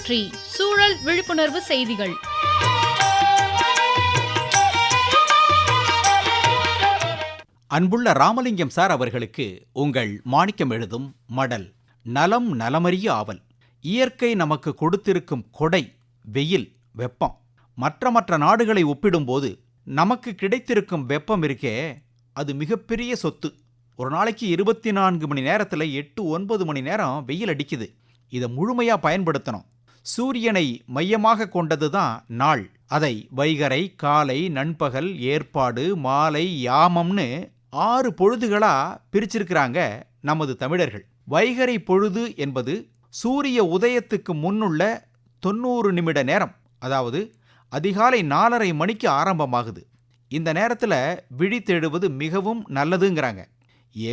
சுற்றி சூழல் விழிப்புணர்வு செய்திகள். அன்புள்ள ராமலிங்கம் சார் அவர்களுக்கு உங்கள் மாணிக்கம் எழுதும் மடல். நலம் நலமறிய ஆவல். இயற்கை நமக்கு கொடுத்திருக்கும் கொடை வெயில், வெப்பம். மற்ற நாடுகளை ஒப்பிடும்போது நமக்கு கிடைத்திருக்கும் வெப்பம் இருக்கே, அது மிகப்பெரிய சொத்து. ஒரு நாளைக்கு 24 மணி நேரத்தில் 8-9 மணி நேரம் வெயில் அடிக்குது. இதை முழுமையாக பயன்படுத்தணும். சூரியனை மையமாக கொண்டது தான் நாள். அதை வைகறை, காலை, நண்பகல், ஏற்பாடு, மாலை, யாமம்னு 6 பொழுதுகளாக பிரிச்சிருக்கிறாங்க நமது தமிழர்கள். வைகறை பொழுது என்பது சூரிய உதயத்துக்கு முன்னுள்ள 90 நிமிட நேரம், அதாவது அதிகாலை 4:30 மணிக்கு ஆரம்பமாகுது. இந்த நேரத்தில் விழித்தெழுவது மிகவும் நல்லதுங்கிறாங்க.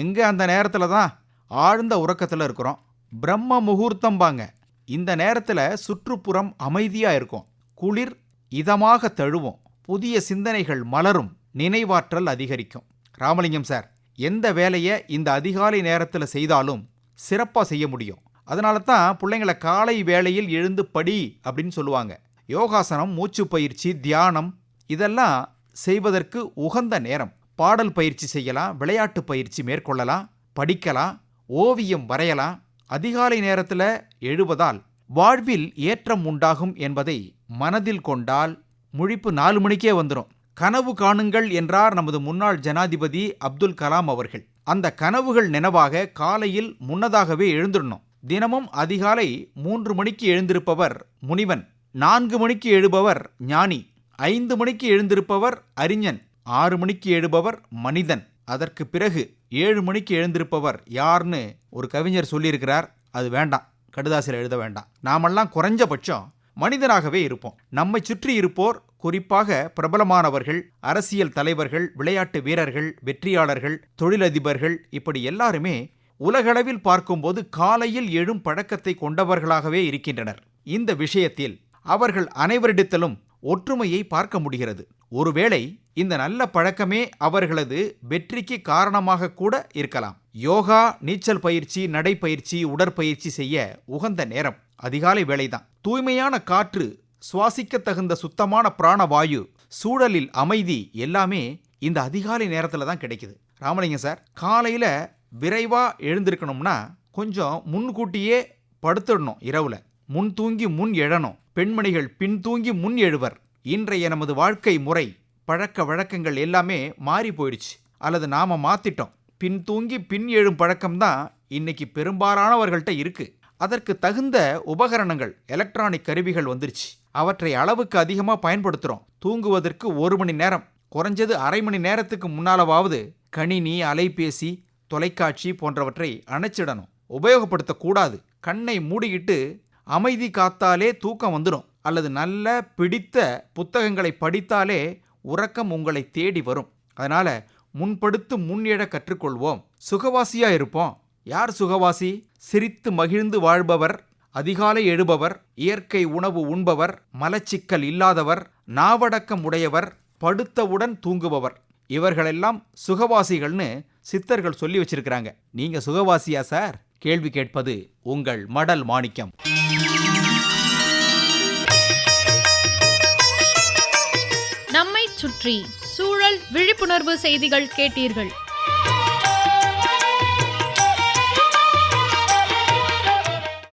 எங்கே அந்த நேரத்தில் தான் ஆழ்ந்த உறக்கத்தில் இருக்கிறோம். பிரம்ம முகூர்த்தம்பாங்க. இந்த நேரத்தில் சுற்றுப்புறம் அமைதியாக இருக்கும். குளிர் இதமாக தழுவும். புதிய சிந்தனைகள் மலரும். நினைவாற்றல் அதிகரிக்கும். ராமலிங்கம் சார், எந்த வேலையை இந்த அதிகாலை நேரத்தில் செய்தாலும் சிறப்பாக செய்ய முடியும். அதனால தான் பிள்ளைங்களை காலை வேளையில் எழுந்து படி அப்படின்னு சொல்லுவாங்க. யோகாசனம், மூச்சு பயிற்சி, தியானம் இதெல்லாம் செய்வதற்கு உகந்த நேரம். பாடல் பயிற்சி செய்யலாம், விளையாட்டு பயிற்சி மேற்கொள்ளலாம், படிக்கலாம், ஓவியம் வரையலாம். அதிகாலை நேரத்தில் எழுவதால் வாழ்வில் ஏற்றம் உண்டாகும் என்பதை மனதில் கொண்டால் முழிப்பு 4 மணிக்கே வந்துடும். கனவு காணுங்கள் என்றார் நமது முன்னாள் ஜனாதிபதி அப்துல் கலாம் அவர்கள். அந்த கனவுகள் நினைவாக காலையில் முன்னதாகவே எழுந்துடணும். தினமும் அதிகாலை 3 மணிக்கு எழுந்திருப்பவர் முனிவன், 4 மணிக்கு எழுபவர் ஞானி, 5 மணிக்கு எழுந்திருப்பவர் அறிஞன், 6 மணிக்கு எழுபவர் மனிதன். அதற்கு பிறகு 7 மணிக்கு எழுந்திருப்பவர் யார்னு ஒரு கவிஞர் சொல்லியிருக்கிறார். அது வேண்டாம், கடுதாசில் எழுத வேண்டாம். நாமெல்லாம் குறைஞ்சபட்சம் மனிதனாகவே இருப்போம். நம்மை சுற்றி இருப்போர், குறிப்பாக பிரபலமானவர்கள், அரசியல் தலைவர்கள், விளையாட்டு வீரர்கள், வெற்றியாளர்கள், தொழிலதிபர்கள், இப்படி எல்லாருமே உலகளவில் பார்க்கும்போது காலையில் எழும் பழக்கத்தை கொண்டவர்களாகவே இருக்கின்றனர். இந்த விஷயத்தில் அவர்கள் அனைவரிடத்திலும் ஒற்றுமையை பார்க்க முடிகிறது. ஒருவேளை இந்த நல்ல பழக்கமே அவர்களது வெற்றிக்கு காரணமாக கூட இருக்கலாம். யோகா, நீச்சல் பயிற்சி, நடைப்பயிற்சி, உடற்பயிற்சி செய்ய உகந்த நேரம் அதிகாலை வேளைதான். தூய்மையான காற்று, சுவாசிக்க தகுந்த சுத்தமான பிராணவாயு, சூழலில் அமைதி எல்லாமே இந்த அதிகாலை நேரத்தில் தான் கிடைக்குது. ராமலிங்கம் சார், காலையில் விரைவாக எழுந்திருக்கணும்னா கொஞ்சம் முன்கூட்டியே படுத்துடணும். இரவுல முன் தூங்கி முன் எழணும். பெண்மணிகள் பின் தூங்கி முன் எழுவர். இன்றைய நமது வாழ்க்கை முறை, பழக்க வழக்கங்கள் எல்லாமே மாறி போயிடுச்சு, அல்லது நாம மாத்திட்டோம். பின் தூங்கி பின் எழும் பழக்கம்தான் இன்னைக்கு பெரும்பாலானவர்கள்ட்ட இருக்கு. அதற்கு தகுந்த உபகரணங்கள், எலக்ட்ரானிக் கருவிகள் வந்துருச்சு. அவற்றை அளவுக்கு அதிகமாக பயன்படுத்துகிறோம். தூங்குவதற்கு 1 மணி நேரம், குறைஞ்சது அரை மணி நேரத்துக்கு முன்னாலவாவது கணினி, அலைபேசி, தொலைக்காட்சி போன்றவற்றை அணைச்சிடணும். உபயோகப்படுத்தக்கூடாது. கண்ணை மூடிக்கிட்டு அமைதி காத்தாலே தூக்கம் வந்துடும். அல்லது நல்ல பிடித்த புத்தகங்களை படித்தாலே உறக்கம் உங்களை தேடி வரும். அதனால முன்படுத்து முன் எழ கற்றுக்கொள்வோம். சுகவாசியா இருப்போம். யார் சுகவாசி? சிரித்து மகிழ்ந்து வாழ்பவர், அதிகாலை எழுபவர், இயற்கை உணவு உண்பவர், மலச்சிக்கல் இல்லாதவர், நாவடக்கம் உடையவர், படுத்தவுடன் தூங்குபவர். இவர்களெல்லாம் சுகவாசிகள்னு சித்தர்கள் சொல்லி வச்சிருக்கிறாங்க. நீங்க சுகவாசியா சார்? கேள்வி கேட்பது உங்கள் மடல் மாணிக்கம். நம்மை சுற்றி சூழல் விழிப்புணர்வு செய்திகள் கேட்டீர்கள்.